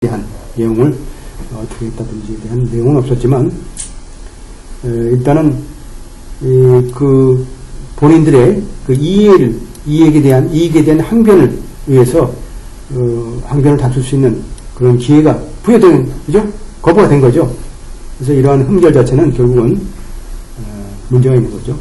대한 내용을 어떻게 했다든지에 대한 내용은 없었지만 일단은 그 본인들의 그 이익에 대한 항변을 위해서 항변을 다툴 수 있는 그런 기회가 부여된, 그죠? 거부가 된 거죠. 그래서 이러한 흠결 자체는 결국은 문제가 있는 거죠.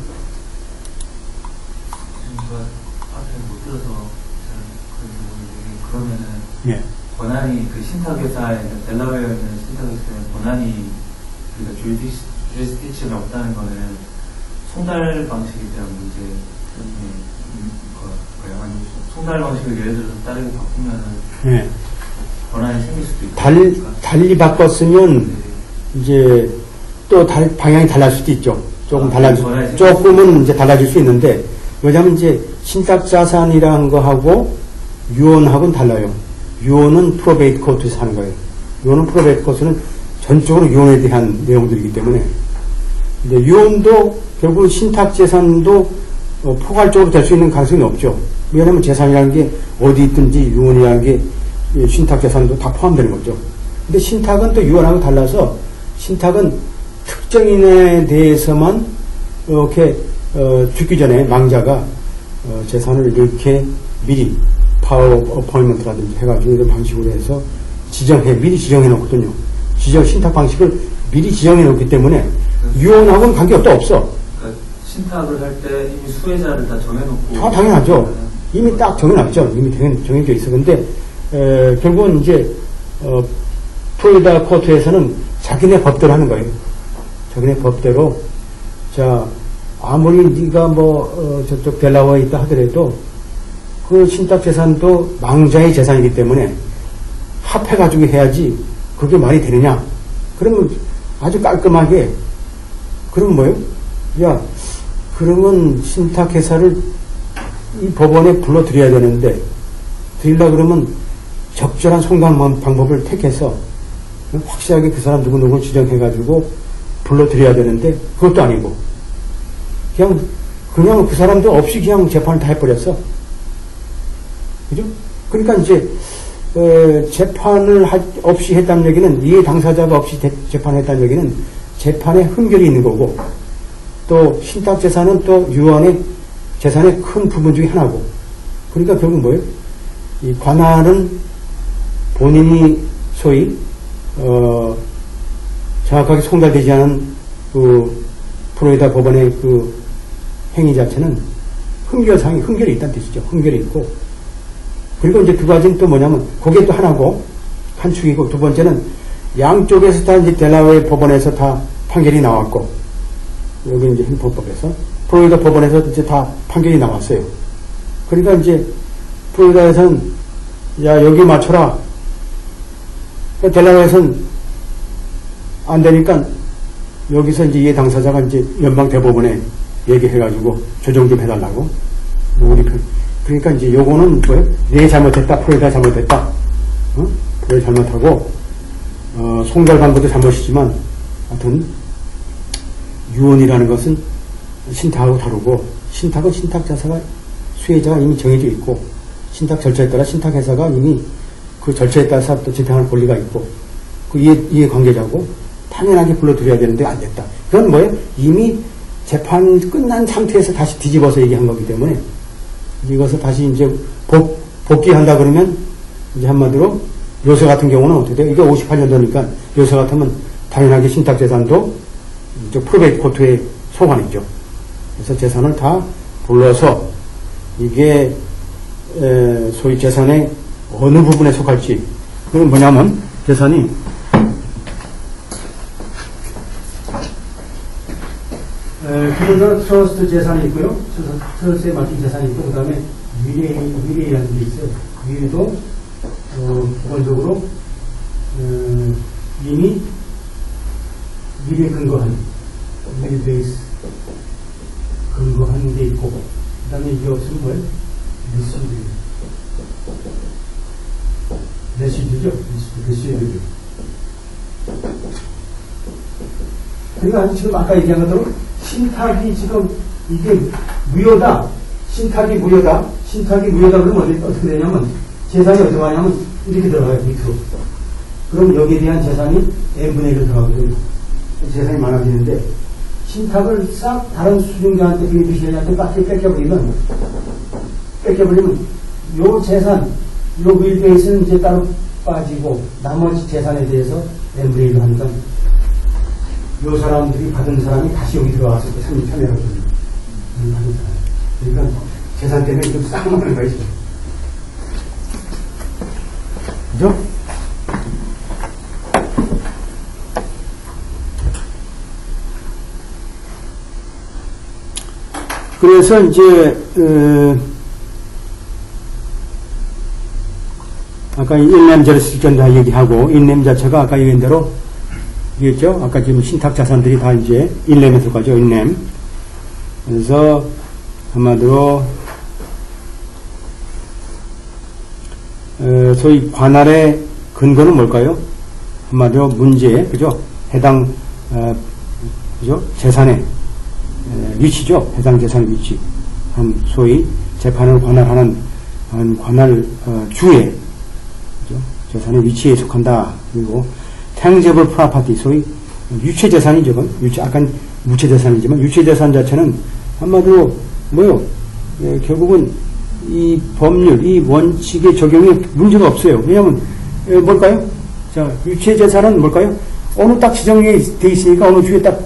그러면은 예. 권한이 그 신탁회사에 델라웨어에 있는 신탁회사에 권한이 그러니까 주리스딕션이 없다는 거는 송달 방식에 대한 문제 거예요. 아니면 송달 방식을 예를 들어서 다르게 바꾸면은 예. 권한이 생길 수도 있고 달리 바꿨으면 이제 또 방향이 달라질 수도 있죠. 조금은 이제 달라질 수 있는데, 왜냐하면 이제 신탁자산이라는 거하고 유언하고는 달라요. 유언은 프로베이트 코트에서 하는 거예요. 유언은 프로베이트 코트는 전적으로 유언에 대한 내용들이기 때문에. 근데 유언도 결국은 신탁재산도 포괄적으로 될 수 있는 가능성이 없죠. 왜냐하면 재산이라는 게 어디 있든지 유언이라는 게 신탁재산도 다 포함되는 거죠. 근데 신탁은 또 유언하고 달라서 신탁은 특정인에 대해서만 이렇게 죽기 전에 망자가 재산을 이렇게 미리 파워 어포인먼트라든지 해가지고 이런 방식으로 해서 미리 지정해 놓거든요. 신탁 방식을 미리 정해 놓기 때문에 유언하고는 관계가 없어. 그러니까 신탁을 할 때 이미 수혜자를 다 정해놓고. 다 당연하죠. 이미 딱 정해놨죠. 이미 정해져 있어. 근데 결국은 이제 플로리다 코트에서는 자기네 법대로 하는 거예요. 자기네 법대로. 자, 아무리 네가 저쪽 델라웨어에 있다 하더라도 그 신탁 재산도 망자의 재산이기 때문에 합해가지고 해야지 그게 말이 되느냐. 그러면 아주 깔끔하게, 그러면 뭐예요? 야, 그러면 신탁회사를 이 법원에 불러들여야 되는데, 드리려 그러면 적절한 송달 방법을 택해서 확실하게 그 사람 누구 지정해가지고 불러들여야 되는데, 그것도 아니고, 그냥 그 사람도 없이 그냥 재판을 다 해버렸어. 그죠? 그러니까 이제, 재판을 없이 했다는 얘기는, 이해 당사자가 없이 재판을 했다는 얘기는 재판에 흠결이 있는 거고, 또 신탁재산은 또 유언의 재산의 큰 부분 중에 하나고, 그러니까 결국 뭐예요? 이 관할은 본인이 소위, 정확하게 송달되지 않은 그 플로리다 법원의 그 행위 자체는 흠결이 있다는 뜻이죠. 흠결이 있고, 그리고 이제 두 가지는 또 뭐냐면, 그게 또 하나고, 한 축이고, 두 번째는 양쪽에서 다 이제 델라웨어 법원에서 다 판결이 나왔고, 여기 이제 행포법에서, 플로리다 법원에서 이제 다 판결이 나왔어요. 그러니까 이제, 플로리다에서는, 야, 여기 맞춰라. 델라웨어에서는 안 되니까, 여기서 이제 이해 당사자가 이제 연방 대법원에 얘기해가지고 조정 좀 해달라고. 그러니까 이제 요거는 뭐예요? 내 잘못했다, 플로리다 잘못했다. 플로리다 잘못하고, 송달 방법도 잘못이지만, 하여튼, 유언이라는 것은 신탁하고 다르고, 신탁은 신탁자사가, 수혜자가 이미 정해져 있고, 신탁 절차에 따라 신탁회사가 이미 그 절차에 따라서 또 집행할 권리가 있고, 그 이해 관계자고, 당연하게 불러들여야 되는데 안 됐다. 그건 뭐예요? 이미 재판 끝난 상태에서 다시 뒤집어서 얘기한 거기 때문에, 이것을 다시 이제 복귀한다 그러면, 이제 한마디로, 요새 같은 경우는 어떻게 돼요? 이게 58년도니까, 요새 같으면 당연하게 신탁재산도 이제 프로베이트 코트의 소관이죠. 그래서 재산을 다 불러서, 이게, 소위 재산의 어느 부분에 속할지, 그건 뭐냐면, 재산이, 기본적으로 트러스트 재산이 있고요. 트러스트에 맡긴 재산이 있고, 그 다음에 위례라는 게 있어요. 위례도, 기본적으로, 이미 위례 근거한, 위례 베이스 근거한 게 있고, 그 다음에 이게 없으면 뭐예요? 레시드죠? 레시드. 그러니까 지금 아까 얘기한 것처럼 신탁이 지금 이게 무효다. 신탁이 무효다 그러면 어떻게 되냐면 재산이 어떻게 하냐면 이렇게 들어가요. 밑으로. 그럼 여기에 대한 재산이 n분의 1로 들어가거든요. 재산이 많아지는데, 신탁을 싹 다른 수중자한테, 베네피시아리한테 뺏겨버리면, 요 재산, 요 윌베이스는 이제 따로 빠지고, 나머지 재산에 대해서 n분의 1로 하니까, 요 사람들이 받은 사람이 다시 여기 들어와서 참여하거든요. 그러니까 재산 때문에 좀 싹 먹는 거죠. 그죠? 그래서 이제 아까 인냄자를 실전 다 얘기하고 인냄 자체가 아까 얘기한 대로 이겠죠? 아까 지금 신탁 자산들이 다 이제 인냄에서 가죠. 인냄. 그래서 한마디로 소위 관할의 근거는 뭘까요? 한마디로 문제에 그죠? 해당 그죠? 재산의 위치죠. 해당 재산의 위치. 한 소위 재판을 관할하는 한 관할 주의 그죠? 재산의 위치에 속한다. 그리고 tangible property 소위 유체 재산이죠. 유체 아까 무체 재산이지만 유체 재산 자체는 한마디로 뭐요? 결국은 이 법률, 이 원칙의 적용에 문제가 없어요. 왜냐하면 뭘까요? 자, 유체 재산은 뭘까요? 어느 딱 지정이 돼 있으니까 어느 주에 딱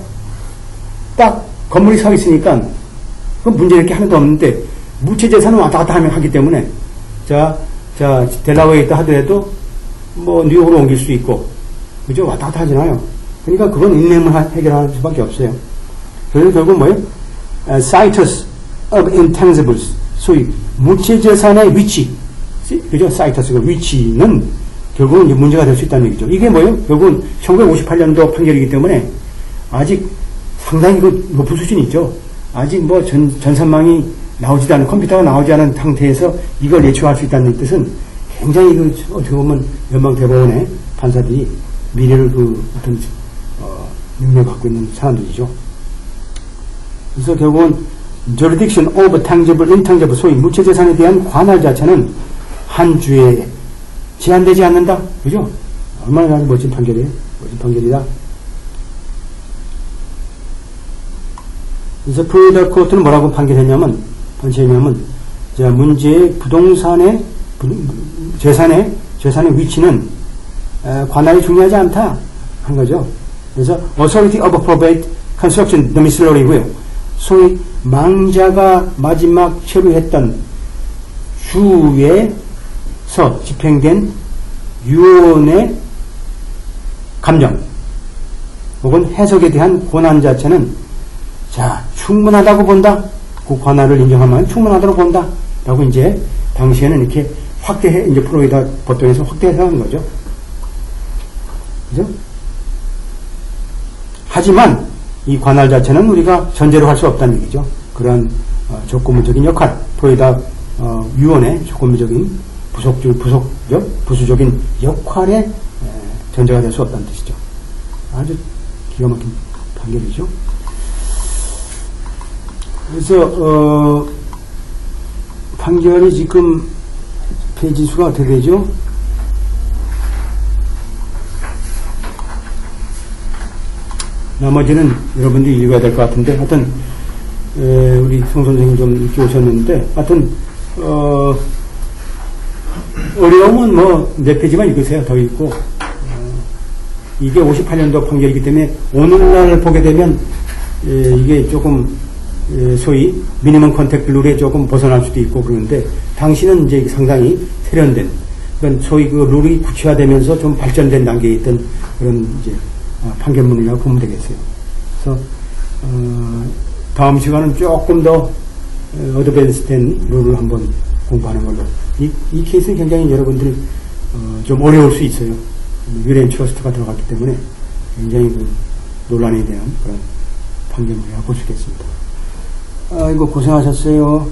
건물이 서 있으니까 그 문제 이렇게 하나도 없는데 무체 재산은 왔다 갔다 하기 때문에 자 델라웨어에 있다 하더라도 뭐 뉴욕으로 옮길 수 있고 그죠? 왔다 갔다 하잖아요. 그러니까 그건 인냄을 해결할 수밖에 없어요. 그래서 결국 뭐예요? Status of intangibles 소위 무체 재산의 위치 그죠? 사이터스가 위치는 결국은 이제 문제가 될 수 있다는 얘기죠. 이게 뭐예요? 결국은 1958년도 판결이기 때문에 아직 상당히 그 높은 수준이 있죠. 아직 뭐 전산망이 나오지도 않은 컴퓨터가 나오지 않은 상태에서 이걸 예측할 수 있다는 뜻은 굉장히 그 어떻게 보면 연방 대법원의 판사들이 미래를 그 어떤 능력을 갖고 있는 사람들이죠. 그래서 결국은 jurisdiction over tangible, intangible 소위 무체 재산에 대한 관할 자체는 한 주에 제한되지 않는다. 그죠? 얼마나 멋진 판결이에요? 멋진 판결이다. 그래서 플로리다 코트는 뭐라고 판결했냐면, 자, 문제의 부동산의, 재산의 위치는 관할이 중요하지 않다. 한 거죠. 그래서 authority of probate construction domiciliary고요. 소위 망자가 마지막 체류했던 주에서 집행된 유언의 감정 혹은 해석에 대한 권한 자체는 자 충분하다고 본다. 그 권한을 인정하면 충분하다고 본다. 라고 이제 당시에는 이렇게 확대해 이제 플로리다 법정에서 확대해서 한 거죠. 그죠? 하지만 이 관할 자체는 우리가 전제로 할 수 없다는 얘기죠. 그러한 조건부적인 역할, 플로리다 유언의 조건부적인 부수적인 역할에 전제가 될 수 없다는 뜻이죠. 아주 기가 막힌 판결이죠. 그래서 판결이 지금 페이지 수가 어떻게 되죠? 나머지는 여러분들이 읽어야 될 것 같은데, 하여튼, 우리 송 선생님 좀 이렇게 오셨는데, 하여튼, 어려움은 뭐, 4페이지만 읽으세요. 더 읽고. 이게 58년도 판결이기 때문에, 오늘날 보게 되면, 이게 조금, 소위, 미니멈 컨택트 룰에 조금 벗어날 수도 있고 그러는데, 당시는 이제 상당히 세련된, 그러니까 소위 그 룰이 구체화되면서 좀 발전된 단계에 있던 그런 이제, 판결문이라고 보면 되겠어요. 그래서 다음 시간은 조금 더 어드밴스된 룰을 한번 공부하는 걸로. 이 케이스는 굉장히 여러분들이 좀 어려울 수 있어요. 유레인 트러스트가 들어갔기 때문에 굉장히 그 논란에 대한 그런 판결문이라고 볼 수 있겠습니다. 아이고 고생하셨어요.